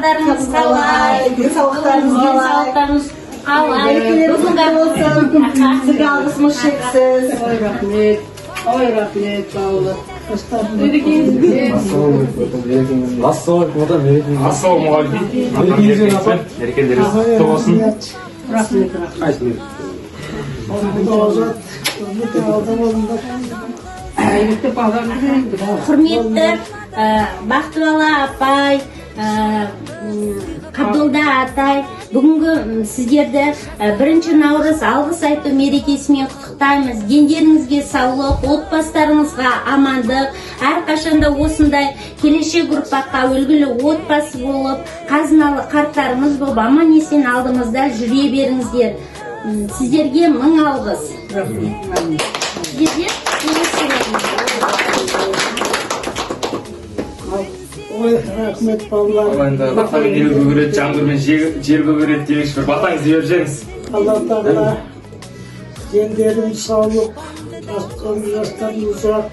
Жағдайларыңыз қалай? Денсаулықтарыңыз қалай? Бүгінгі болсын. Сізге алғысымыз шексіз. Ой, рахмет. Ой, рахмет, бауырлар. Ассалаумағалейкум. Мерекелеріңіз құтты болсын. Рахмет. Құрметті Бақтыбала апай, Қабдолда атай, бүгінгі сіздерді 1 наурыз алғыс айту мерекесімен құттықтаймыз. Дендеріңізге саулық, отбасыларыңызға амандық, әрқашанда осындай келешек ұрпаққа үлгілі отбасы болып, қазыналы қарттарыңыз болып, аман есен алдымызда жүре беріңіздер. Сіздерге мың алғыс. Сіздерге Ой, рахмет, бауырлар. Батаның ел көгереді, жаңбырмен жер көгереді демекші бір батаңызды беріп жеңіз. Алла тағала дендерің саулық, жастарың ұзақ,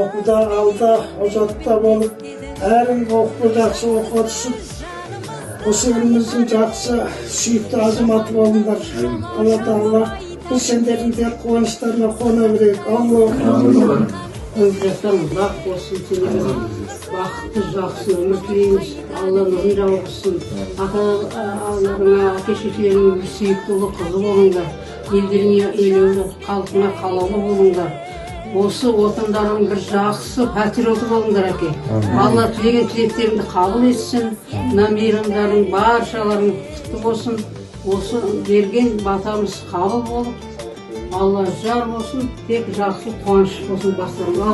оқуда алда, озатта болып, әрің оқу жақсы оқу түсіп, осы еліміздің жақсы, сүйікті азаматы болыңдар. Алла тағала бұл сендердің де қуаныштарына қона берейік. Алла жастар ұзақ болсын, бақытты жақсы өмір тілейміз. Алла нұрын жауғызсын. Ата-аналарыңа, әке-шешелеріңе сүйікті ұлы қызы болыңдар. Елдеріңе елеулі, халқыңа қалаулы болыңдар. Осы отандарың бір жақсы патриоты болыңдар, әке. Алла тілеген тілектеріңді қабыл етсін. Мейрамдарың баршаларың құтты болсын. Осы берген батамыз қабыл болып, Алла жар болсын, тек жақсы қуаныш болсын бастарыңа.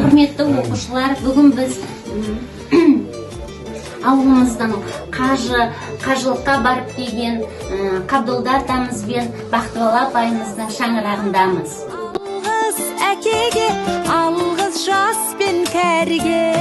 Құрметті оқушылар, бүгін біз ауылымыздың қажылыққа барып келген Қабдолда атамыз бен Бақтыбала апайымыздың шаңырағындамыз. Алғыс әкеге, алғыс жас пен кәріге.